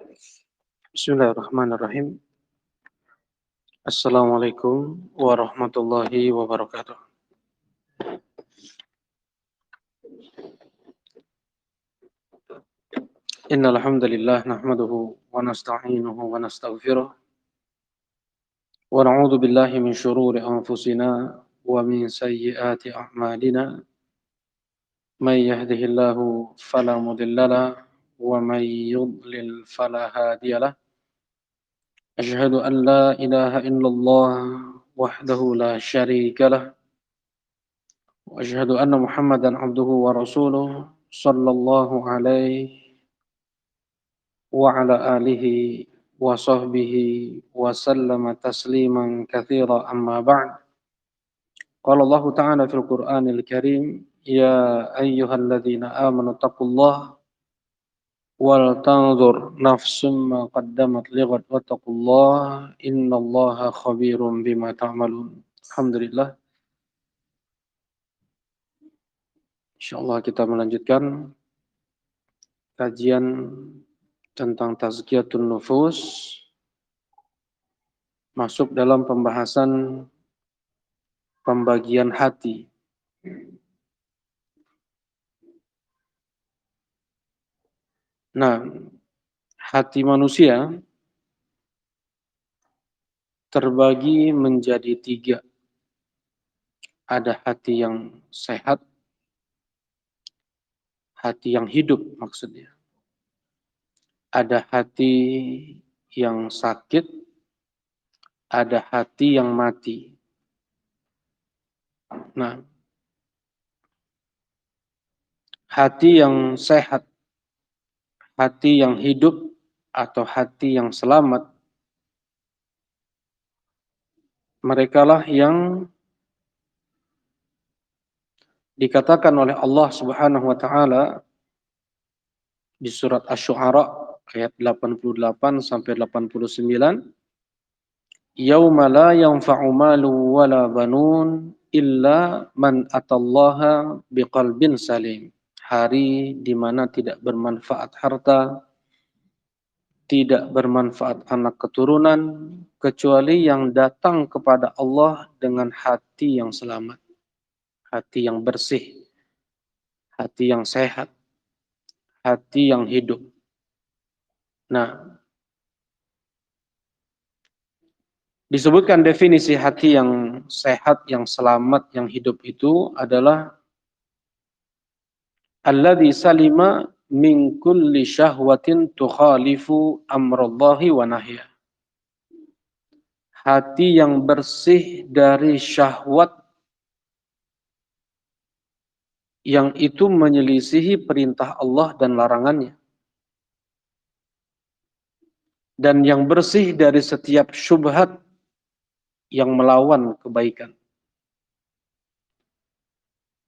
Bismillahirrahmanirrahim. Assalamualaikum warahmatullahi wabarakatuh. Innal hamdalillah nahmaduhu wa nasta'inuhu wa nastaghfiruh wa na'udzu billahi min shururi anfusina wa min sayyiati a'malina. May yahdihillahu fala mudilla lahu wa may yudlil fala hadiya lahu. Asyhadu an la ilaha illallah wahdahu la syarika lahu wa asyhadu anna Muhammadan abduhu wa rasuluh sallallahu alaihi wa ala alihi wa sahbihi wa sallama tasliman katsira amma ba'd. Qala Allah Ta'ala fil Qur'anil Karim, ya ayyuhalladzina amanu taqullaha wal tanzur nafsum ma qaddamat lighad wattaqullaha innallaha khabirum bima ta'malun. Alhamdulillah, insyaallah kita melanjutkan kajian tentang tazkiyatun nufus, masuk dalam pembahasan pembagian hati. Nah, hati manusia terbagi menjadi tiga. Ada hati yang sehat, hati yang hidup maksudnya. Ada hati yang sakit, ada hati yang mati. Nah, hati yang sehat, hati yang hidup, atau hati yang selamat, merekalah yang dikatakan oleh Allah Subhanahu wa taala di surat Asy-Syu'ara ayat 88 sampai 89, yauma la yanfa'u malu wala banun illa man atallaha biqalbin salim. Hari di mana tidak bermanfaat harta, tidak bermanfaat anak keturunan, kecuali yang datang kepada Allah dengan hati yang selamat, hati yang bersih, hati yang sehat, hati yang hidup. Nah, disebutkan definisi hati yang sehat, yang selamat, yang hidup itu adalah alladzi salima min kulli syahwatin tukhalifu amrallahi wa nahya. Hati yang bersih dari syahwat yang itu menyelisihi perintah Allah dan larangannya. Dan yang bersih dari setiap syubhat yang melawan kebaikan.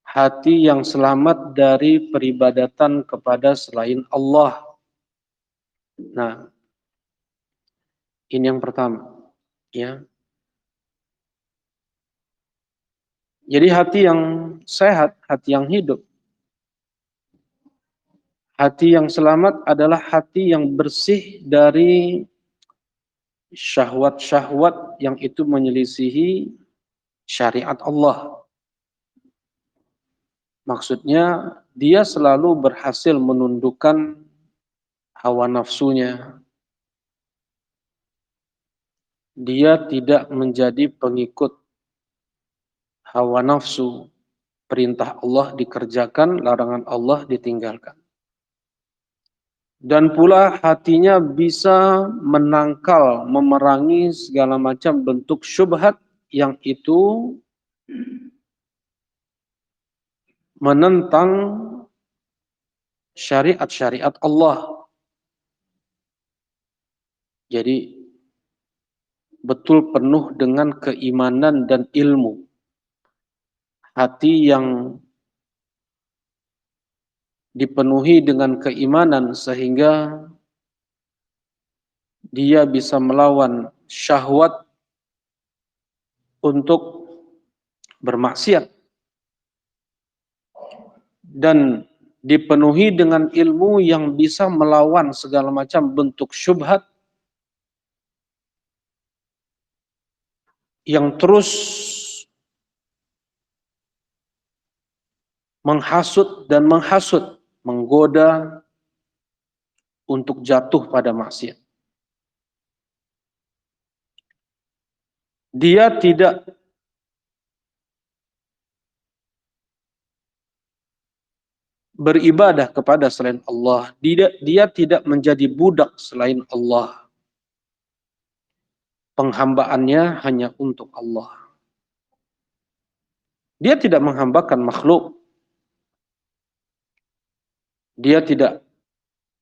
Hati yang selamat dari peribadatan kepada selain Allah. Nah, ini yang pertama, ya. Jadi hati yang sehat, hati yang hidup, hati yang selamat adalah hati yang bersih dari syahwat-syahwat yang itu menyelisihi syariat Allah. Maksudnya dia selalu berhasil menundukkan hawa nafsunya. Dia tidak menjadi pengikut hawa nafsu. Perintah Allah dikerjakan, larangan Allah ditinggalkan. Dan pula hatinya bisa menangkal, memerangi segala macam bentuk syubhat yang itu menentang syariat-syariat Allah. Jadi betul penuh dengan keimanan dan ilmu. Hati yang dipenuhi dengan keimanan sehingga dia bisa melawan syahwat untuk bermaksiat. Dan dipenuhi dengan ilmu yang bisa melawan segala macam bentuk syubhat yang terus menghasut dan menghasut, menggoda untuk jatuh pada maksiat. Dia tidak beribadah kepada selain Allah. Dia tidak menjadi budak selain Allah. Penghambaannya hanya untuk Allah. Dia tidak menghambakan makhluk. Dia tidak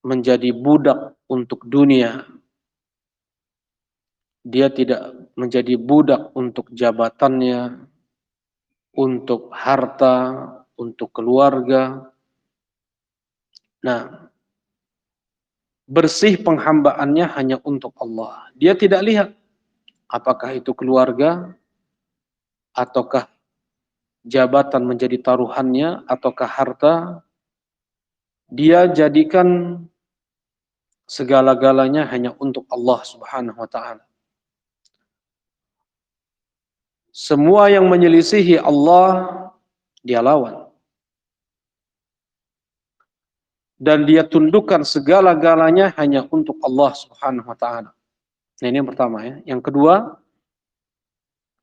menjadi budak untuk dunia. Dia tidak menjadi budak untuk jabatannya, untuk harta, untuk keluarga. Nah, bersih penghambaannya hanya untuk Allah. Dia tidak lihat apakah itu keluarga, ataukah jabatan menjadi taruhannya, ataukah harta. Dia jadikan segala-galanya hanya untuk Allah Subhanahu wa ta'ala. Semua yang menyelisihi Allah, dia lawan. Dan dia tundukkan segala-galanya hanya untuk Allah Subhanahu wa ta'ala. Nah, ini yang pertama ya. Yang kedua,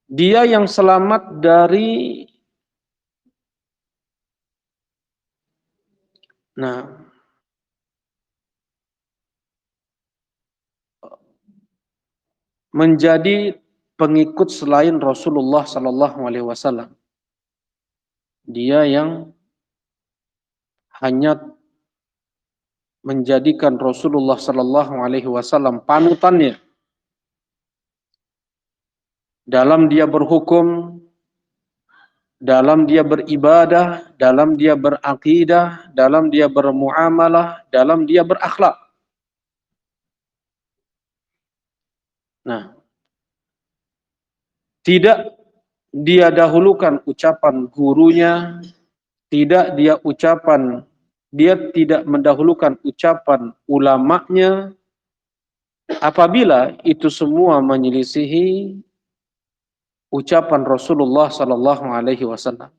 dia yang selamat dari menjadi pengikut selain Rasulullah sallallahu alaihi wasallam. Dia yang hanya menjadikan Rasulullah sallallahu alaihi wasallam panutannya dalam dia berhukum, dalam dia beribadah, dalam dia berakidah, dalam dia bermuamalah, dalam dia berakhlak. Nah, tidak dia dahulukan ucapan gurunya, dia tidak mendahulukan ucapan ulamanya, apabila itu semua menyelisihi ucapan Rasulullah sallallahu alaihi wasallam.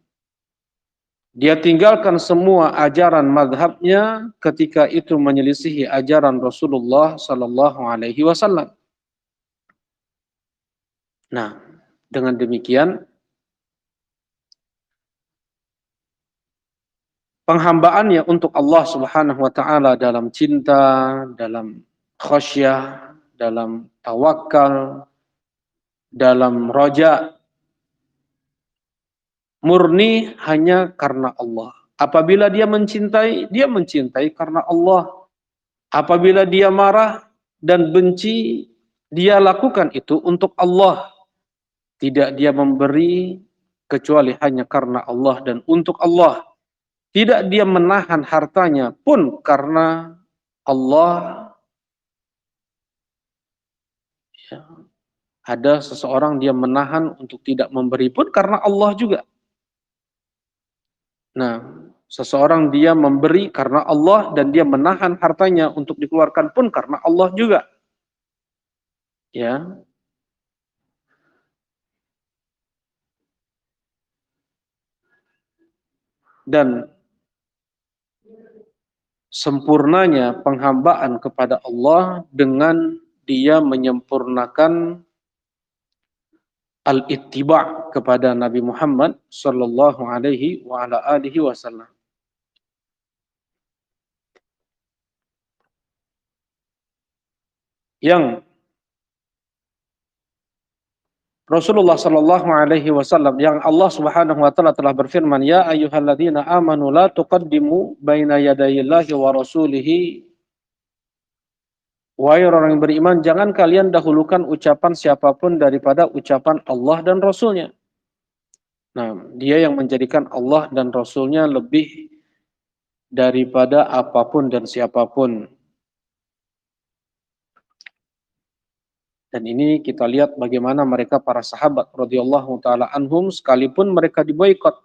Dia tinggalkan semua ajaran madhabnya ketika itu menyelisihi ajaran Rasulullah sallallahu alaihi wasallam. Nah, dengan demikian penghambaannya untuk Allah Subhanahu wa taala dalam cinta, dalam khasyah, dalam tawakal, dalam roja, murni hanya karena Allah. Apabila dia mencintai karena Allah. Apabila dia marah dan benci, dia lakukan itu untuk Allah. Tidak dia memberi kecuali hanya karena Allah dan untuk Allah. Tidak dia menahan hartanya pun karena Allah. Ya. Ada seseorang dia menahan untuk tidak memberi pun karena Allah juga. Nah, seseorang dia memberi karena Allah dan dia menahan hartanya untuk dikeluarkan pun karena Allah juga. Ya. Dan sempurnanya penghambaan kepada Allah dengan dia menyempurnakan al-ittiba' kepada Nabi Muhammad sallallahu alaihi wa ala alihi wasallam. Yang Rasulullah sallallahu alaihi wasallam, yang Allah Subhanahu wa taala telah berfirman, ya ayyuhalladzina amanu la tuqaddimu baina yadayillahi wa rasulihi. Wahai orang yang beriman, jangan kalian dahulukan ucapan siapapun daripada ucapan Allah dan Rasulnya. Nah, dia yang menjadikan Allah dan Rasulnya lebih daripada apapun dan siapapun. Dan ini kita lihat bagaimana mereka para sahabat radhiyallahu taala anhum, sekalipun mereka diboikot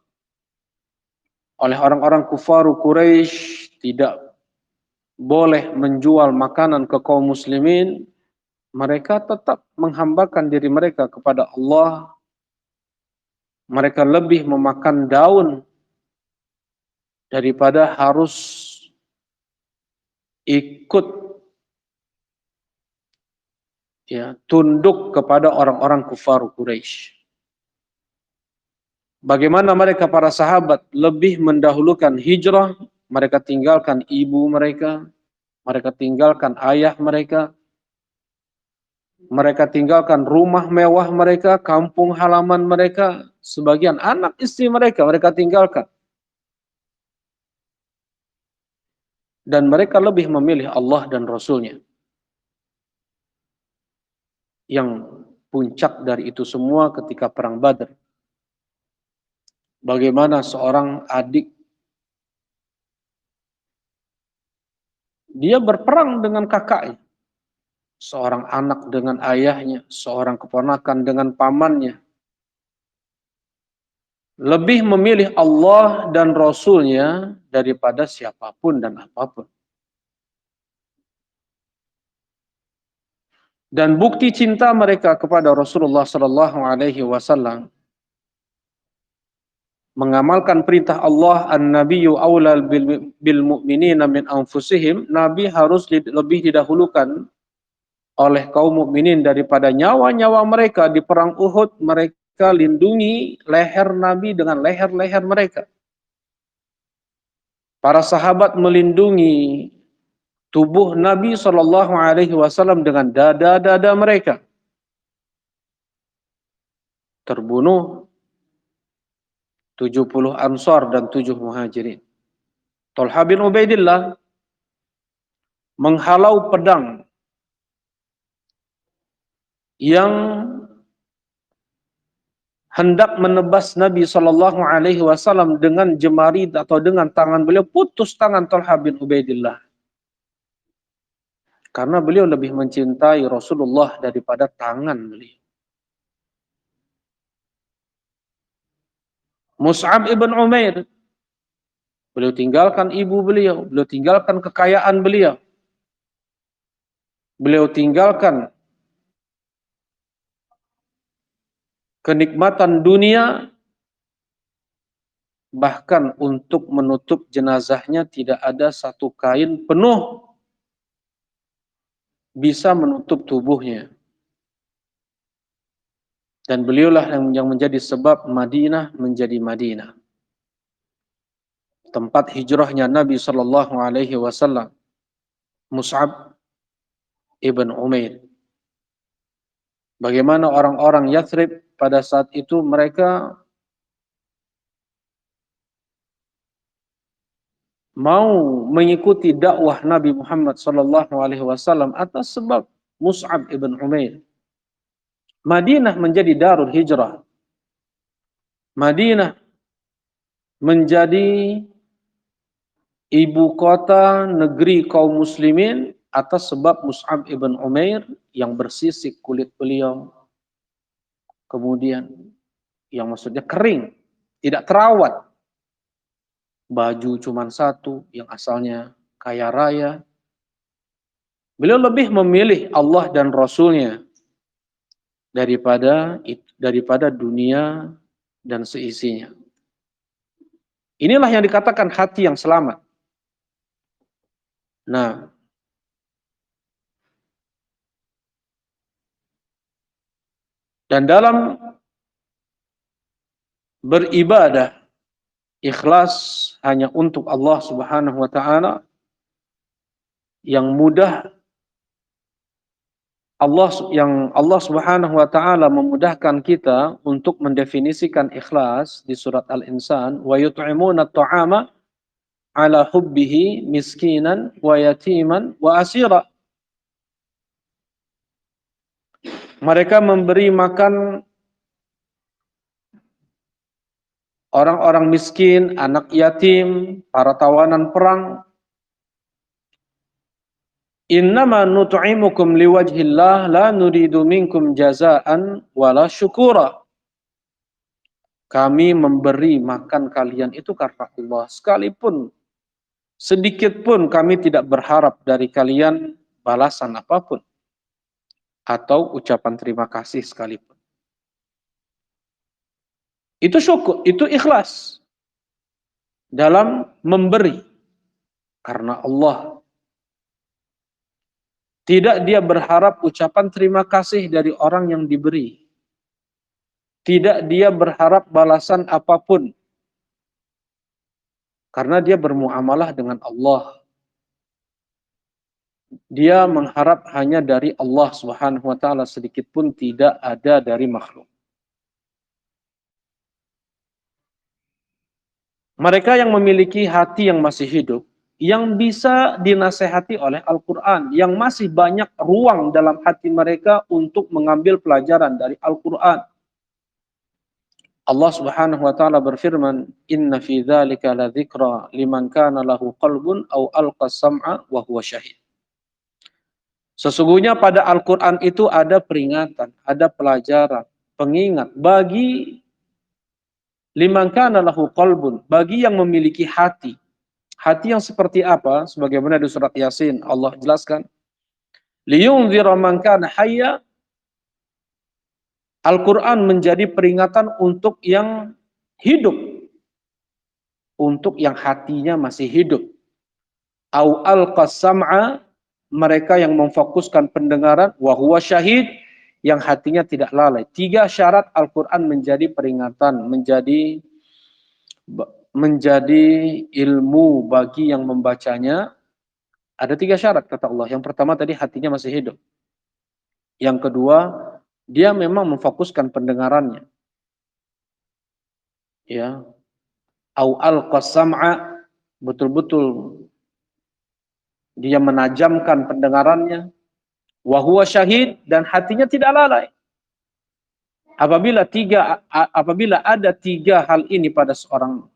oleh orang-orang kufar Quraisy tidak boleh menjual makanan ke kaum muslimin, mereka tetap menghambakan diri mereka kepada Allah. Mereka lebih memakan daun daripada harus ikut, ya, tunduk kepada orang-orang kufar Quraisy. Bagaimana mereka para sahabat lebih mendahulukan hijrah, mereka tinggalkan ibu mereka tinggalkan ayah mereka tinggalkan rumah mewah mereka, kampung halaman mereka, sebagian anak istri mereka tinggalkan. Dan mereka lebih memilih Allah dan Rasulnya. Yang puncak dari itu semua ketika perang Badar. Bagaimana seorang adik, dia berperang dengan kakaknya. Seorang anak dengan ayahnya, seorang keponakan dengan pamannya. Lebih memilih Allah dan Rasulnya daripada siapapun dan apapun. Dan bukti cinta mereka kepada Rasulullah sallallahu alaihi wasallam, mengamalkan perintah Allah, an-nabiyyu aula bil mu'minina min anfusihim, nabi harus lebih didahulukan oleh kaum mukminin daripada nyawa-nyawa mereka. Di perang Uhud mereka lindungi leher nabi dengan leher-leher mereka. Para sahabat melindungi tubuh Nabi sallallahu alaihi wasallam dengan dada-dada mereka. Terbunuh 70 Ansar dan 7 Muhajirin. Talha bin Ubaidillah menghalau pedang yang hendak menebas Nabi sallallahu alaihi wasallam dengan jemari atau dengan tangan beliau, putus tangan Talha bin Ubaidillah. Karena beliau lebih mencintai Rasulullah daripada tangan beliau. Mus'ab ibn Umair, beliau tinggalkan ibu beliau tinggalkan kekayaan beliau tinggalkan kenikmatan dunia, bahkan untuk menutup jenazahnya tidak ada satu kain penuh bisa menutup tubuhnya. Dan beliaulah yang menjadi sebab Madinah menjadi Madinah, tempat hijrahnya Nabi sallallahu alaihi wasallam. Mus'ab ibn Umair. Bagaimana orang-orang Yathrib pada saat itu mereka mau mengikuti dakwah Nabi Muhammad sallallahu alaihi wasallam atas sebab Mus'ab ibn Umair. Madinah menjadi darul hijrah. Madinah menjadi ibu kota negeri kaum muslimin atas sebab Mus'ab ibn Umair yang bersisik kulit beliau. Kemudian yang maksudnya kering, tidak terawat. Baju cuma satu yang asalnya kaya raya. Beliau lebih memilih Allah dan Rasulnya daripada dunia dan seisinya. Inilah yang dikatakan hati yang selamat. Nah, dan dalam beribadah ikhlas hanya untuk Allah Subhanahu wa taala, yang mudah Allah Subhanahu wa taala memudahkan kita untuk mendefinisikan ikhlas di surat Al-Insan, wa yut'imuna at'ama ala hubbihi miskinan wa yatiman wa asira. Mereka memberi makan orang-orang miskin, anak yatim, para tawanan perang. Innama nut'imukum liwajhillah la nuridu minkum jazaan wala syukura. Kami memberi makan kalian itu karena Allah. Sekalipun sedikit pun kami tidak berharap dari kalian balasan apapun atau ucapan terima kasih sekalipun. Itu syukur, itu ikhlas dalam memberi karena Allah. Tidak dia berharap ucapan terima kasih dari orang yang diberi. Tidak dia berharap balasan apapun. Karena dia bermuamalah dengan Allah. Dia mengharap hanya dari Allah Subhanahu wa taala, sedikit pun tidak ada dari makhluk. Mereka yang memiliki hati yang masih hidup, yang bisa dinasehati oleh Al-Quran, yang masih banyak ruang dalam hati mereka untuk mengambil pelajaran dari Al-Quran. Allah Subhanahu wa taala berfirman, "Inna fi dzalika ladzikra liman kana lahu qalbun aw alqa sam'a wa huwa syahid." Sesungguhnya pada Al-Quran itu ada peringatan, ada pelajaran, pengingat bagi liman kana lahu qalbun, bagi yang memiliki hati. Hati yang seperti apa? Sebagaimana di surat Yasin Allah jelaskan, liyunzira man kana hayya. Al-Quran menjadi peringatan untuk yang hidup, untuk yang hatinya masih hidup. Au alqa sam'a, mereka yang memfokuskan pendengaran, wa huwa syahid, yang hatinya tidak lalai. 3 syarat Al-Quran menjadi peringatan, menjadi ilmu bagi yang membacanya. Ada 3 syarat kata Allah. Yang pertama tadi hatinya masih hidup. Yang kedua, dia memang memfokuskan pendengarannya. Ya. Au alqa sam'a, betul-betul dia menajamkan pendengarannya. Wa huwa syahid, dan hatinya tidak lalai. Apabila ada 3 hal ini pada seorang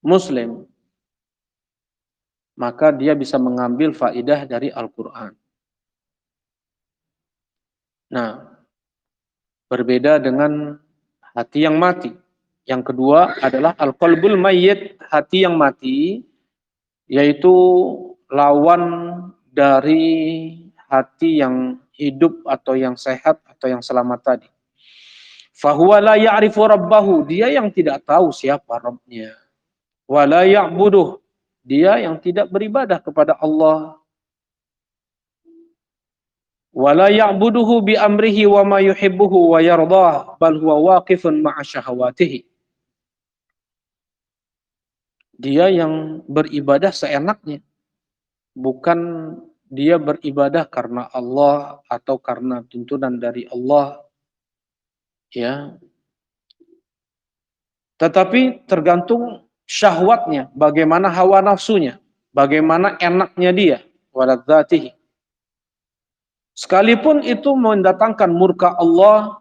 muslim, maka dia bisa mengambil faidah dari Al-Quran. Nah, berbeda dengan hati yang mati. Yang kedua adalah al-qalbul mayyit, hati yang mati, yaitu lawan dari hati yang hidup atau yang sehat atau yang selamat tadi. Fahuwa la ya'rifu rabbahu, dia yang tidak tahu siapa Rabbnya. Wa la ya'buduh, dia yang tidak beribadah kepada Allah. Wa la ya'buduhu bi amrihi wa ma yuhibbuhu wa yardah, bal huwa waqifun ma'a syahawatihi. Dia yang beribadah seenaknya, bukan dia beribadah karena Allah atau karena tuntunan dari Allah, ya. Tetapi tergantung syahwatnya, bagaimana hawa nafsunya, bagaimana enaknya dia, waladzatihi. Sekalipun itu mendatangkan murka Allah,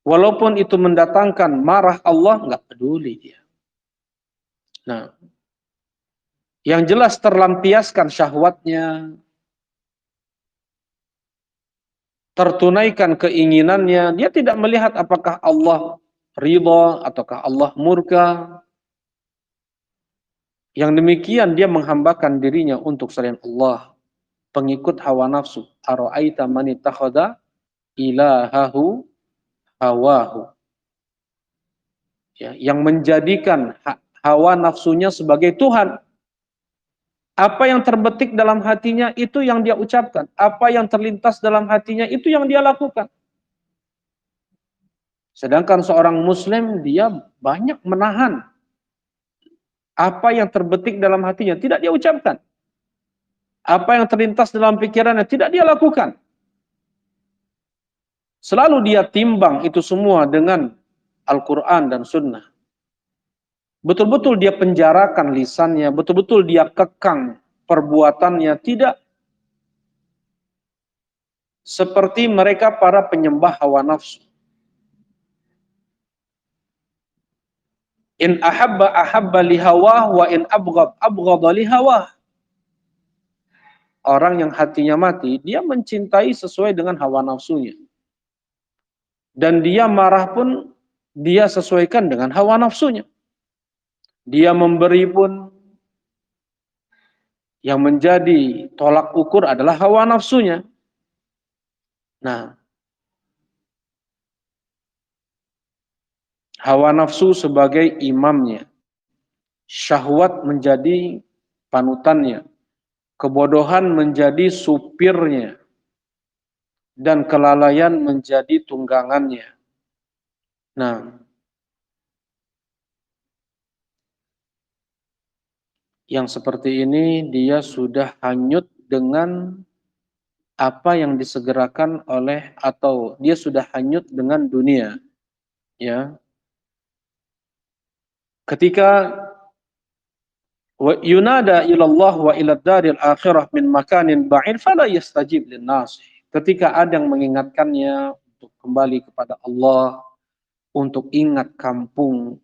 walaupun itu mendatangkan marah Allah, nggak peduli dia. Nah, yang jelas terlampiaskan syahwatnya, tertunaikan keinginannya, dia tidak melihat apakah Allah ridha ataukah Allah murka. Yang demikian dia menghambakan dirinya untuk selain Allah, pengikut hawa nafsu. Ara'aita man ittakhadha ilahahu hawahu. Ya, yang menjadikan hawa nafsunya sebagai Tuhan. Apa yang terbetik dalam hatinya itu yang dia ucapkan. Apa yang terlintas dalam hatinya itu yang dia lakukan. Sedangkan seorang muslim dia banyak menahan apa yang terbetik dalam hatinya, tidak dia ucapkan. Apa yang terlintas dalam pikirannya tidak dia lakukan. Selalu dia timbang itu semua dengan Al-Quran dan Sunnah. Betul-betul dia penjarakan lisannya, betul-betul dia kekang perbuatannya, tidak seperti mereka para penyembah hawa nafsu. In ahabba lihawah, wa in abghadha lihawah. Orang yang hatinya mati, dia mencintai sesuai dengan hawa nafsunya. Dan dia marah pun dia sesuaikan dengan hawa nafsunya. Dia memberi pun yang menjadi tolak ukur adalah hawa nafsunya. Nah, hawa nafsu sebagai imamnya, syahwat menjadi panutannya, kebodohan menjadi supirnya, dan kelalaian menjadi tunggangannya. Nah, yang seperti ini dia sudah hanyut dengan apa yang disegerakan oleh, atau dia sudah hanyut dengan dunia, ya. Ketika wa yunada ilallah wa ila daril akhirah min makanin ba'id fala yastajib linnas. Ketika ada yang mengingatkannya untuk kembali kepada Allah, untuk ingat kampung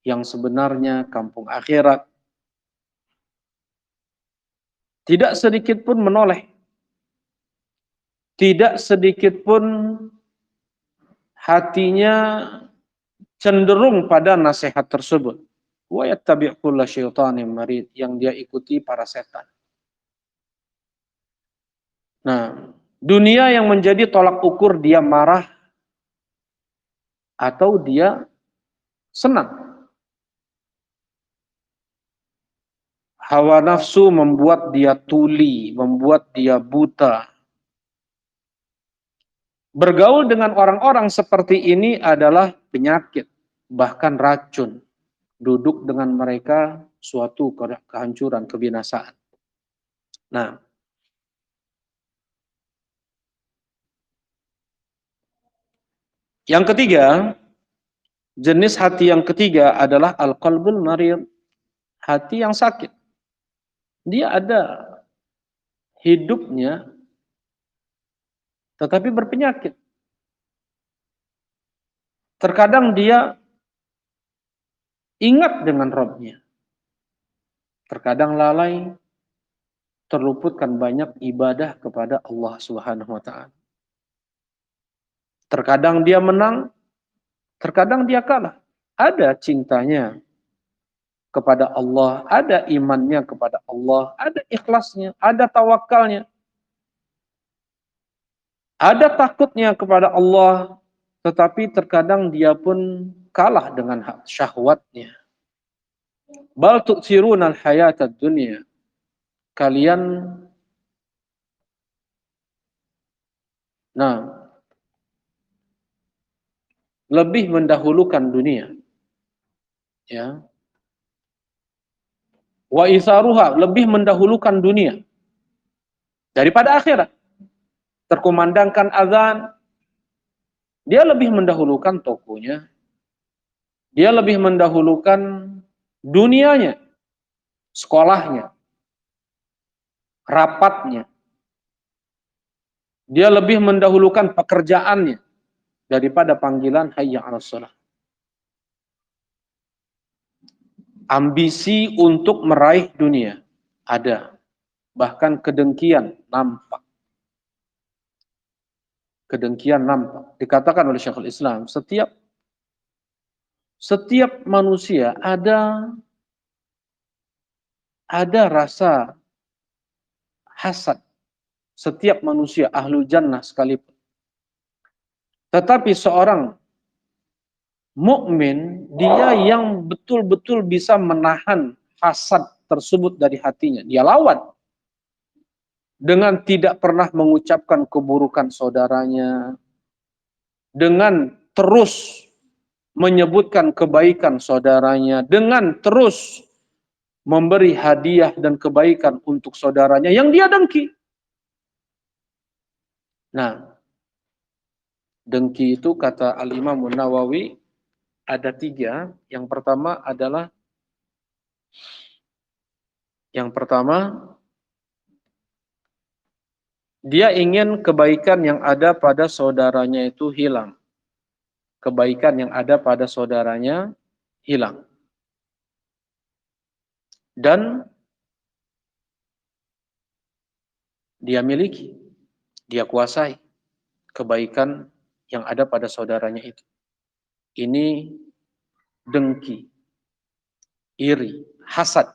yang sebenarnya, kampung akhirat, tidak sedikit pun menoleh, tidak sedikit pun hatinya cenderung pada nasihat tersebut. Wa yattabi' kulla syaitanin marid, yang dia ikuti para setan. Nah, dunia yang menjadi tolak ukur dia marah atau dia senang. Hawa nafsu membuat dia tuli, membuat dia buta. Bergaul dengan orang-orang seperti ini adalah penyakit, bahkan racun. Duduk dengan mereka suatu kehancuran, kebinasaan. Nah, yang ketiga, jenis hati yang ketiga adalah al-qalbul marid, hati yang sakit. Dia ada hidupnya tetapi berpenyakit. Terkadang dia ingat dengan Rabb-nya. Terkadang lalai, terluputkan banyak ibadah kepada Allah Subhanahu wa taala. Terkadang dia menang, terkadang dia kalah. Ada cintanya kepada Allah, ada imannya kepada Allah, ada ikhlasnya, ada tawakalnya, ada takutnya kepada Allah, tetapi terkadang dia pun kalah dengan syahwatnya. Bal tu'thiruna al-hayatad dunya. Kalian, nah, lebih mendahulukan dunia, ya. Wa isaruha, lebih mendahulukan dunia daripada akhirat. Terkumandangkan azan, dia lebih mendahulukan tokonya, dia lebih mendahulukan dunianya, sekolahnya, rapatnya. Dia lebih mendahulukan pekerjaannya daripada panggilan hayya 'alas shalah. Ambisi untuk meraih dunia ada, bahkan kedengkian nampak. Kedengkian nampak. Dikatakan oleh Syekhul Islam, setiap manusia ada rasa hasad. Setiap manusia, ahlu jannah sekalipun. Tetapi seorang mukmin, dia yang betul-betul bisa menahan hasad tersebut dari hatinya. Dia lawan dengan tidak pernah mengucapkan keburukan saudaranya, dengan terus menyebutkan kebaikan saudaranya, dengan terus memberi hadiah dan kebaikan untuk saudaranya yang dia dengki. Nah, dengki itu kata Al-Imam Nawawi ada 3. Yang pertama, dia ingin kebaikan yang ada pada saudaranya itu hilang. Kebaikan yang ada pada saudaranya hilang. Dan dia miliki, dia kuasai kebaikan yang ada pada saudaranya itu. Ini dengki, iri, hasad.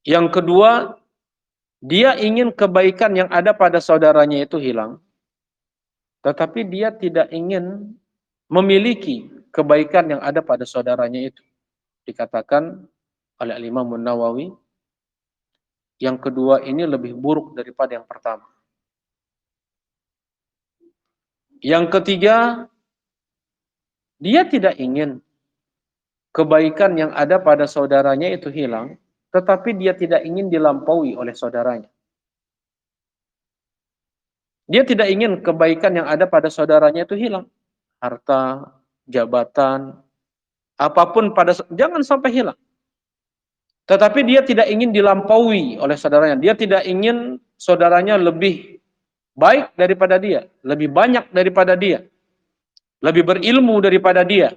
Yang kedua, dia ingin kebaikan yang ada pada saudaranya itu hilang, tetapi dia tidak ingin memiliki kebaikan yang ada pada saudaranya itu. Dikatakan oleh Imam Nawawi, yang kedua ini lebih buruk daripada yang pertama. Yang ketiga, dia tidak ingin kebaikan yang ada pada saudaranya itu hilang, tetapi dia tidak ingin dilampaui oleh saudaranya. Dia tidak ingin kebaikan yang ada pada saudaranya itu hilang. Harta, jabatan, apapun jangan sampai hilang. Tetapi dia tidak ingin dilampaui oleh saudaranya. Dia tidak ingin saudaranya lebih baik daripada dia, lebih banyak daripada dia, lebih berilmu daripada dia,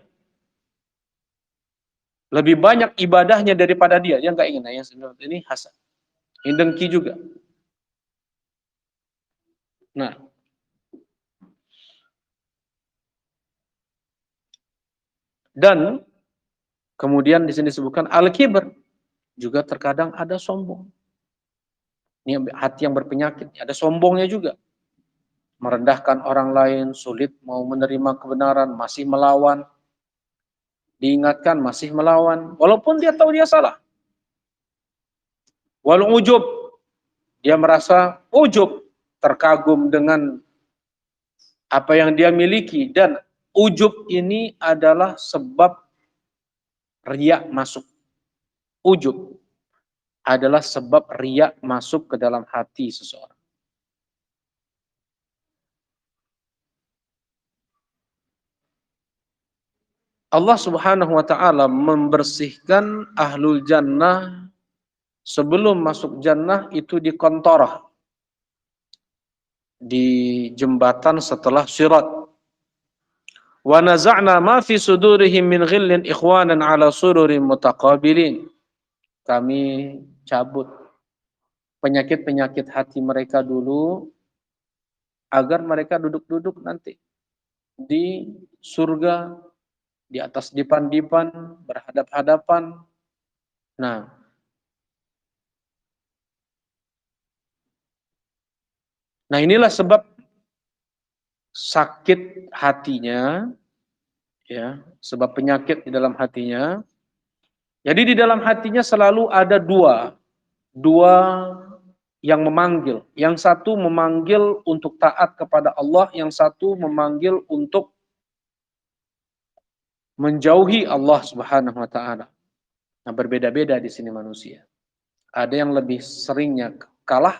lebih banyak ibadahnya daripada dia. Dia nggak ingin. Nah, yang ini hasad. Ini dengki juga. Nah, dan kemudian di sini disebutkan al-kibr, juga terkadang ada sombong. Ini hati yang berpenyakit, ada sombongnya juga. Merendahkan orang lain, sulit mau menerima kebenaran, masih melawan. Diingatkan masih melawan, walaupun dia tahu dia salah. Wal ujub, dia merasa ujub, terkagum dengan apa yang dia miliki, dan ujub ini adalah sebab riya masuk. Ujub adalah sebab riya masuk ke dalam hati seseorang. Allah Subhanahu wa taala membersihkan ahlul jannah sebelum masuk jannah itu di kontorah, di jembatan setelah sirat. Wa naza'na ma fi sudurihim min ghillin ikhwanan ala sururin mutaqabilin. Kami cabut penyakit-penyakit hati mereka dulu agar mereka duduk-duduk nanti di surga di atas dipan-dipan berhadap-hadapan. Nah, inilah sebab sakit hatinya, ya, sebab penyakit di dalam hatinya. Jadi di dalam hatinya selalu ada dua yang memanggil. Yang satu memanggil untuk taat kepada Allah, yang satu memanggil untuk menjauhi Allah Subhanahu wa taala. Nah, berbeda-beda di sini manusia. Ada yang lebih seringnya kalah,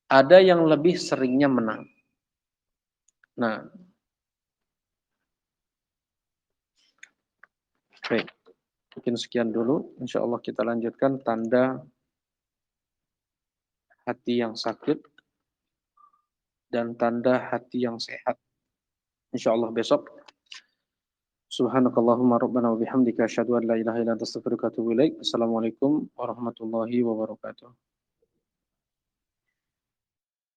ada yang lebih seringnya menang. Nah, baik. Mungkin sekian dulu. Insya Allah kita lanjutkan tanda hati yang sakit dan tanda hati yang sehat. Insya Allah besok. Subhanakallahumma rabbana wa bihamdika asyhadu an la ilaha illa anta astaghfiruka wa atubu ilaik. Assalamualaikum warahmatullahi wabarakatuh.